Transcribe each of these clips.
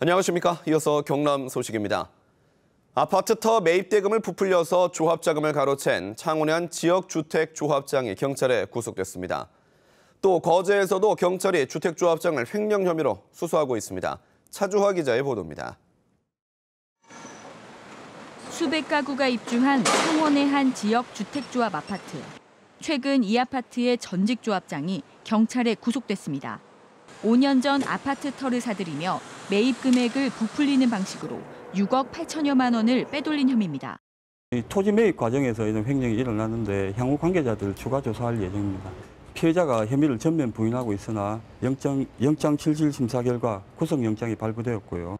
안녕하십니까. 이어서 경남 소식입니다. 아파트 터 매입대금을 부풀려서 조합자금을 가로챈 창원의 한 지역주택조합장이 경찰에 구속됐습니다. 또 거제에서도 경찰이 주택조합장을 횡령 혐의로 수수하고 있습니다. 차주화 기자의 보도입니다. 수백 가구가 입주한 창원의 한 지역주택조합 아파트. 최근 이 아파트의 전직 조합장이 경찰에 구속됐습니다. 5년 전 아파트 터를 사들이며 매입 금액을 부풀리는 방식으로 6억 8천여만 원을 빼돌린 혐의입니다. 토지 매입 과정에서 이런 횡령이 일어났는데 향후 관계자들을 추가 조사할 예정입니다. 피해자가 혐의를 전면 부인하고 있으나 영장 실질 심사 결과 구속영장이 발부되었고요.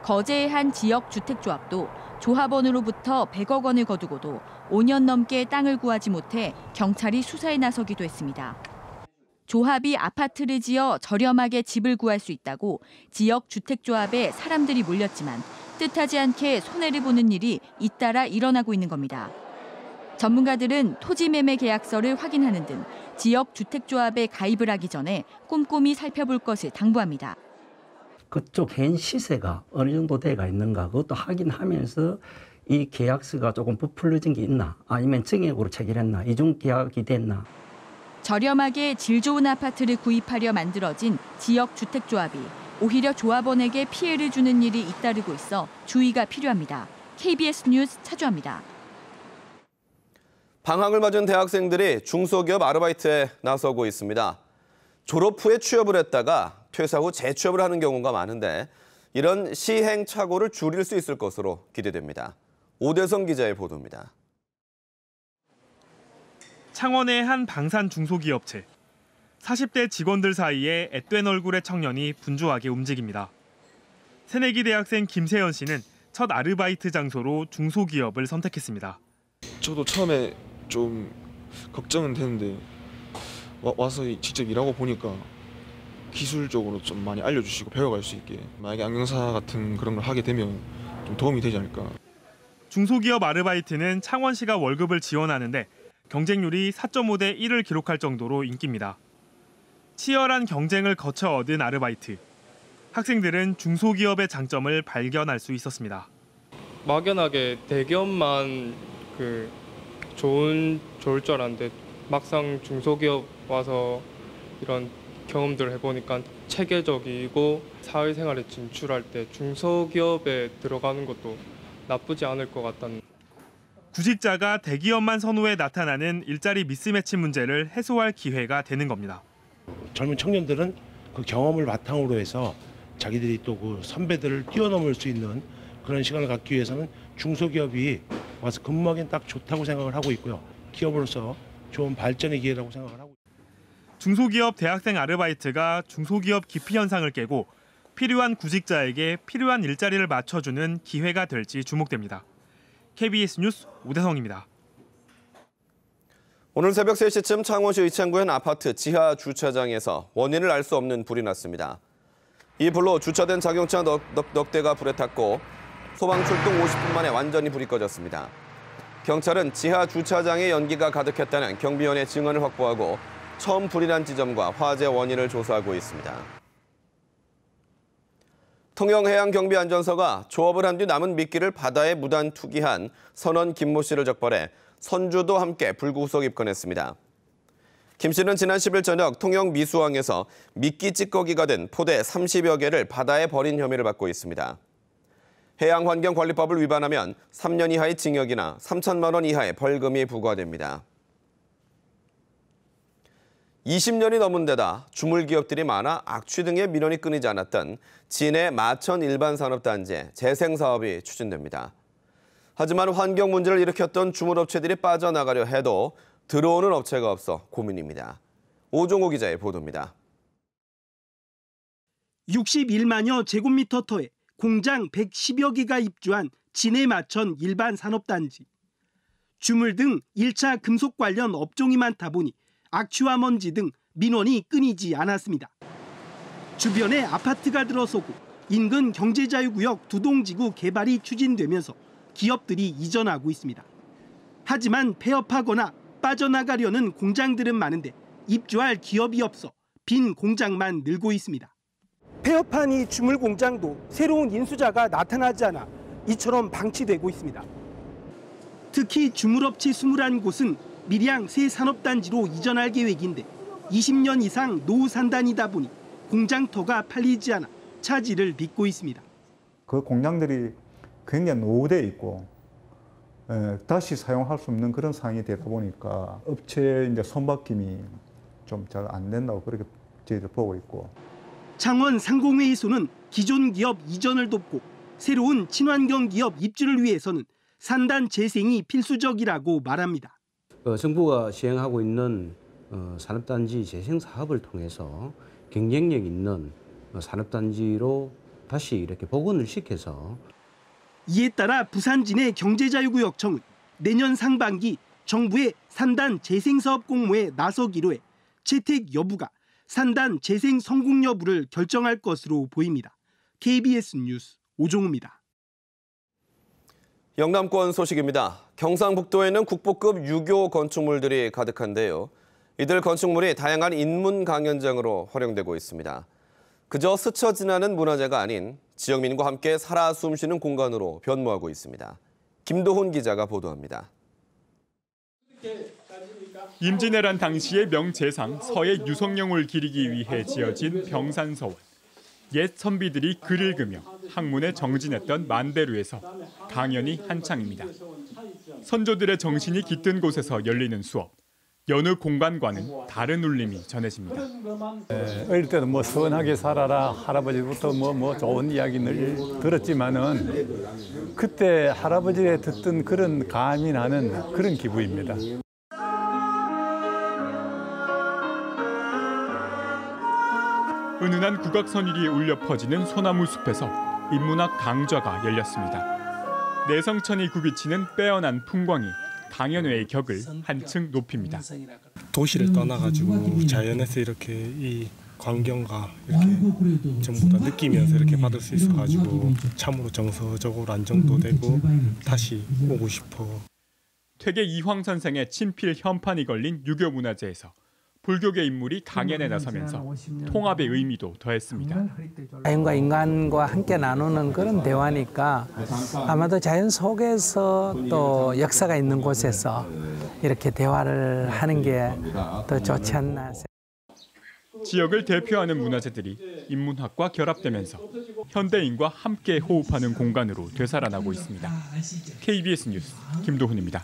거제의 한 지역주택조합도 조합원으로부터 100억 원을 거두고도 5년 넘게 땅을 구하지 못해 경찰이 수사에 나서기도 했습니다. 조합이 아파트를 지어 저렴하게 집을 구할 수 있다고 지역 주택조합에 사람들이 몰렸지만 뜻하지 않게 손해를 보는 일이 잇따라 일어나고 있는 겁니다. 전문가들은 토지 매매 계약서를 확인하는 등 지역 주택조합에 가입을 하기 전에 꼼꼼히 살펴볼 것을 당부합니다. 그쪽 현 시세가 어느 정도 돼가 있는가 그것도 확인하면서 이 계약서가 조금 부풀려진 게 있나 아니면 증액으로 체결했나 이중 계약이 됐나. 저렴하게 질 좋은 아파트를 구입하려 만들어진 지역 주택조합이 오히려 조합원에게 피해를 주는 일이 잇따르고 있어 주의가 필요합니다. KBS 뉴스 차주화입니다. 방학을 맞은 대학생들이 중소기업 아르바이트에 나서고 있습니다. 졸업 후에 취업을 했다가 퇴사 후 재취업을 하는 경우가 많은데 이런 시행착오를 줄일 수 있을 것으로 기대됩니다. 오대성 기자의 보도입니다. 창원의 한 방산 중소기업체. 40대 직원들 사이에 앳된 얼굴의 청년이 분주하게 움직입니다. 새내기 대학생 김세연 씨는 첫 아르바이트 장소로 중소기업을 선택했습니다. 저도 처음에 좀 걱정은 됐는데 와서 직접 일하고 보니까 기술적으로 좀 많이 알려주시고 배워갈 수 있게 만약에 안경사 같은 그런 걸 하게 되면 좀 도움이 되지 않을까. 중소기업 아르바이트는 창원시가 월급을 지원하는데 경쟁률이 4.5대 1을 기록할 정도로 인기입니다. 치열한 경쟁을 거쳐 얻은 아르바이트. 학생들은 중소기업의 장점을 발견할 수 있었습니다. 막연하게 대기업만 좋을 줄 알았는데 막상 중소기업 와서 이런 경험들을 해보니까 체계적이고 사회생활에 진출할 때 중소기업에 들어가는 것도 나쁘지 않을 것 같다는. 구직자가 대기업만 선호해 나타나는 일자리 미스매치 문제를 해소할 기회가 되는 겁니다. 젊은 청년들은 그 경험을 바탕으로 해서 자기들이 또 그 선배들을 뛰어넘을 수 있는 그런 시간을 갖기 위해서는 중소기업이 와서 근무하기엔 딱 좋다고 생각을 하고 있고요. 기업으로서 좋은 발전의 기회라고 생각을 하고 있습니다. 중소기업 대학생 아르바이트가 중소기업 기피 현상을 깨고 필요한 구직자에게 필요한 일자리를 맞춰주는 기회가 될지 주목됩니다. KBS 뉴스 오대성입니다. 오늘 새벽 3시쯤 창원시 의창구의 한 아파트 지하 주차장에서 원인을 알 수 없는 불이 났습니다. 이 불로 주차된 자동차 넉 대가 불에 탔고 소방 출동 50분 만에 완전히 불이 꺼졌습니다. 경찰은 지하 주차장에 연기가 가득했다는 경비원의 증언을 확보하고 처음 불이 난 지점과 화재 원인을 조사하고 있습니다. 통영해양경비안전서가 조업을 한 뒤 남은 미끼를 바다에 무단 투기한 선원 김모 씨를 적발해 선주도 함께 불구속 입건했습니다. 김 씨는 지난 10일 저녁 통영 미수항에서 미끼 찌꺼기가 된 포대 30여 개를 바다에 버린 혐의를 받고 있습니다. 해양환경관리법을 위반하면 3년 이하의 징역이나 3천만 원 이하의 벌금이 부과됩니다. 20년이 넘은 데다 주물기업들이 많아 악취 등의 민원이 끊이지 않았던 진해 마천 일반산업단지의 재생사업이 추진됩니다. 하지만 환경 문제를 일으켰던 주물업체들이 빠져나가려 해도 들어오는 업체가 없어 고민입니다. 오종호 기자의 보도입니다. 61만여 제곱미터 터에 공장 110여 개가 입주한 진해 마천 일반산업단지. 주물 등 1차 금속 관련 업종이 많다 보니 악취와 먼지 등 민원이 끊이지 않았습니다. 주변에 아파트가 들어서고 인근 경제자유구역 두동지구 개발이 추진되면서 기업들이 이전하고 있습니다. 하지만 폐업하거나 빠져나가려는 공장들은 많은데 입주할 기업이 없어 빈 공장만 늘고 있습니다. 폐업한 이 주물 공장도 새로운 인수자가 나타나지 않아 이처럼 방치되고 있습니다. 특히 주물업체 21곳은 밀양 새 산업단지로 이전할 계획인데 20년 이상 노후 산단이다 보니 공장터가 팔리지 않아 차질을 빚고 있습니다. 그 공장들이 굉장히 노후돼 있고 다시 사용할 수 없는 그런 상황이 되다 보니까 업체의 이제 손바뀜이 좀 잘 안 된다고 그렇게 저희들 보고 있고. 창원 상공회의소는 기존 기업 이전을 돕고 새로운 친환경 기업 입주를 위해서는 산단 재생이 필수적이라고 말합니다. 정부가 시행하고 있는 산업단지 재생 사업을 통해서 경쟁력 있는 산업단지로 다시 이렇게 복원을 시켜서 이에 따라 부산진해 경제자유구역청은 내년 상반기 정부의 산단 재생사업 공모에 나서기로 해 채택 여부가 산단 재생 성공 여부를 결정할 것으로 보입니다. KBS 뉴스 오종우입니다. 영남권 소식입니다. 경상북도에는 국보급 유교 건축물들이 가득한데요. 이들 건축물이 다양한 인문 강연장으로 활용되고 있습니다. 그저 스쳐 지나는 문화재가 아닌 지역민과 함께 살아 숨쉬는 공간으로 변모하고 있습니다. 김도훈 기자가 보도합니다. 임진왜란 당시의 명재상 서해 유성룡을 기리기 위해 지어진 병산서원. 옛 선비들이 글을 그며 학문에 정진했던 만대루에서 강연이 한창입니다. 선조들의 정신이 깃든 곳에서 열리는 수업. 여느 공간과는 다른 울림이 전해집니다. 어릴 때도 뭐 선하게 살아라 할아버지부터 뭐 좋은 이야기를 들었지만은 그때 할아버지의 듣던 그런 감이 나는 그런 기분입니다. 은은한 국악선율이 울려 퍼지는 소나무 숲에서 인문학 강좌가 열렸습니다. 내성천이 굽이치는 빼어난 풍광이 강연회의 격을 한층 높입니다. 도시를 떠나가지고 자연에서 이렇게 이 광경과 이렇게 전부 다 느끼면서 이렇게 받을 수 있어가지고 참으로 정서적으로 안정도 되고 다시 오고 싶어. 퇴계 이황 선생의 친필 현판이 걸린 유교 문화재에서 불교계 인물이 강연에 나서면서 통합의 의미도 더했습니다. 자연과 인간과 함께 나누는 그런 대화니까 아마도 자연 속에서 또 역사가 있는 곳에서 이렇게 대화를 하는 게 더 좋지 않나. 지역을 대표하는 문화재들이 인문학과 결합되면서 현대인과 함께 호흡하는 공간으로 되살아나고 있습니다. KBS 뉴스 김도훈입니다.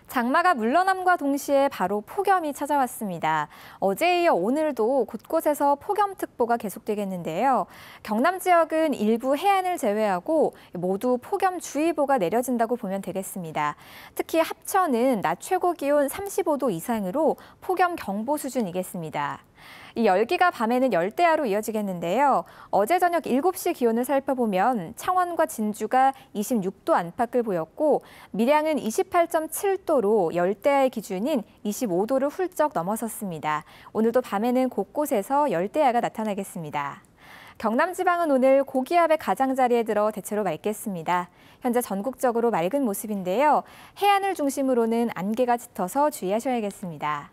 장마가 물러남과 동시에 바로 폭염이 찾아왔습니다. 어제에 이어 오늘도 곳곳에서 폭염특보가 계속되겠는데요. 경남 지역은 일부 해안을 제외하고 모두 폭염주의보가 내려진다고 보면 되겠습니다. 특히 합천은 낮 최고 기온 35도 이상으로 폭염경보 수준이겠습니다. 이 열기가 밤에는 열대야로 이어지겠는데요. 어제 저녁 7시 기온을 살펴보면 창원과 진주가 26도 안팎을 보였고 밀양은 28.7도로 열대야의 기준인 25도를 훌쩍 넘어섰습니다. 오늘도 밤에는 곳곳에서 열대야가 나타나겠습니다. 경남 지방은 오늘 고기압의 가장자리에 들어 대체로 맑겠습니다. 현재 전국적으로 맑은 모습인데요. 해안을 중심으로는 안개가 짙어서 주의하셔야겠습니다.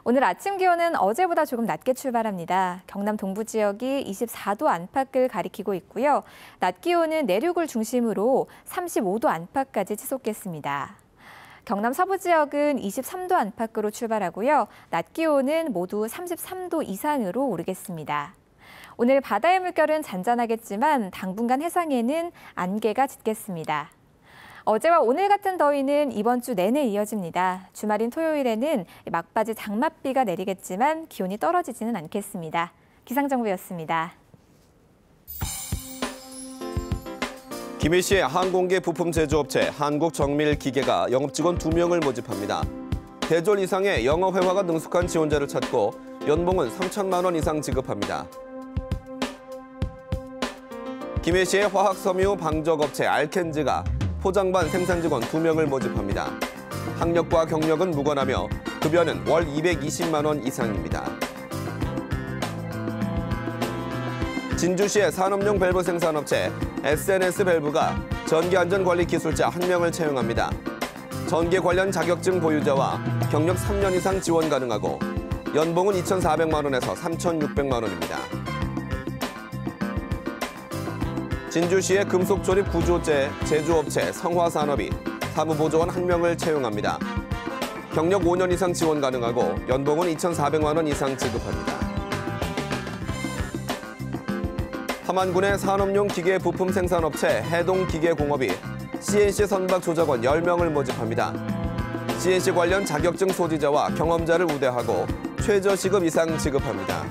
오늘 아침 기온은 어제보다 조금 낮게 출발합니다. 경남 동부 지역이 24도 안팎을 가리키고 있고요. 낮 기온은 내륙을 중심으로 35도 안팎까지 치솟겠습니다. 경남 서부 지역은 23도 안팎으로 출발하고요. 낮 기온은 모두 33도 이상으로 오르겠습니다. 오늘 바다의 물결은 잔잔하겠지만 당분간 해상에는 안개가 짙겠습니다. 어제와 오늘 같은 더위는 이번 주 내내 이어집니다. 주말인 토요일에는 막바지 장맛비가 내리겠지만 기온이 떨어지지는 않겠습니다. 기상정보였습니다. 김해시의 항공기 부품 제조업체 한국정밀기계가 영업직원 2명을 모집합니다. 대졸 이상의 영어 회화가 능숙한 지원자를 찾고 연봉은 3천만 원 이상 지급합니다. 김해시의 화학섬유 방적업체 알켄즈가 포장반 생산 직원 2명을 모집합니다. 학력과 경력은 무관하며 급여는 월 220만 원 이상입니다. 진주시의 산업용 밸브 생산업체 SNS 밸브가 전기안전관리 기술자 1명을 채용합니다. 전기 관련 자격증 보유자와 경력 3년 이상 지원 가능하고 연봉은 2,400만 원에서 3,600만 원입니다. 진주시의 금속조립 구조재 제조업체 성화산업이 사무보조원 1명을 채용합니다. 경력 5년 이상 지원 가능하고 연봉은 2,400만 원 이상 지급합니다. 함안군의 산업용 기계 부품 생산업체 해동기계공업이 CNC 선박 조작원 10명을 모집합니다. CNC 관련 자격증 소지자와 경험자를 우대하고 최저시급 이상 지급합니다.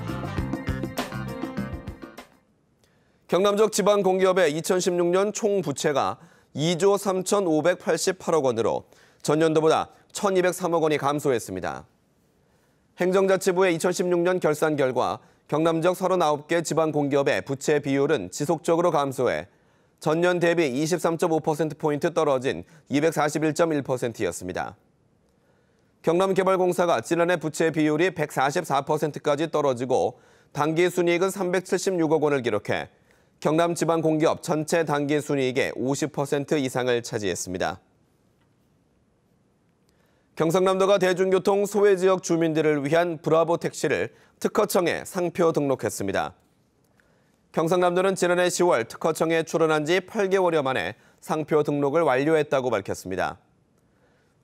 경남적 지방공기업의 2016년 총 부채가 2조 3,588억 원으로 전년도보다 1,203억 원이 감소했습니다. 행정자치부의 2016년 결산 결과 경남적 39개 지방공기업의 부채 비율은 지속적으로 감소해 전년 대비 23.5%포인트 떨어진 241.1%였습니다. 경남개발공사가 지난해 부채 비율이 144%까지 떨어지고 당기순이익은 376억 원을 기록해 경남지방공기업 전체 당기순이익의 50% 이상을 차지했습니다. 경상남도가 대중교통 소외지역 주민들을 위한 브라보 택시를 특허청에 상표 등록했습니다. 경상남도는 지난해 10월 특허청에 출원한 지 8개월여 만에 상표 등록을 완료했다고 밝혔습니다.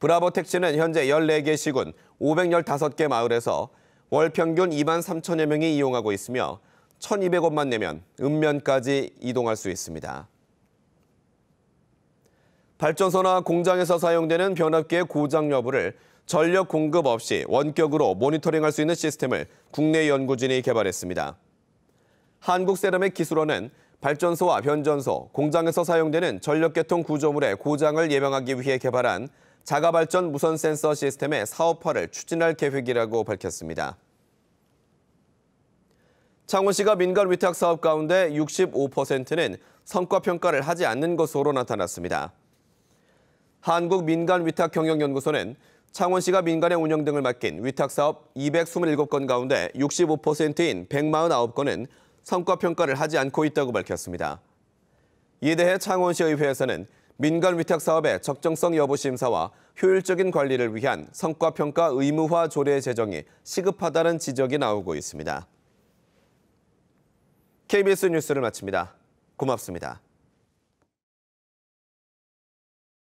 브라보 택시는 현재 14개 시군 515개 마을에서 월 평균 2만 3천여 명이 이용하고 있으며 1,200원만 내면 읍면까지 이동할 수 있습니다. 발전소나 공장에서 사용되는 변압기의 고장 여부를 전력 공급 없이 원격으로 모니터링할 수 있는 시스템을 국내 연구진이 개발했습니다. 한국세라믹 기술원은 발전소와 변전소, 공장에서 사용되는 전력계통 구조물의 고장을 예방하기 위해 개발한 자가발전 무선 센서 시스템의 사업화를 추진할 계획이라고 밝혔습니다. 창원시가 민간 위탁 사업 가운데 65%는 성과평가를 하지 않는 것으로 나타났습니다. 한국민간위탁경영연구소는 창원시가 민간의 운영 등을 맡긴 위탁사업 227건 가운데 65%인 149건은 성과평가를 하지 않고 있다고 밝혔습니다. 이에 대해 창원시의회에서는 민간 위탁사업의 적정성 여부 심사와 효율적인 관리를 위한 성과평가 의무화 조례 제정이 시급하다는 지적이 나오고 있습니다. KBS 뉴스를 마칩니다. 고맙습니다.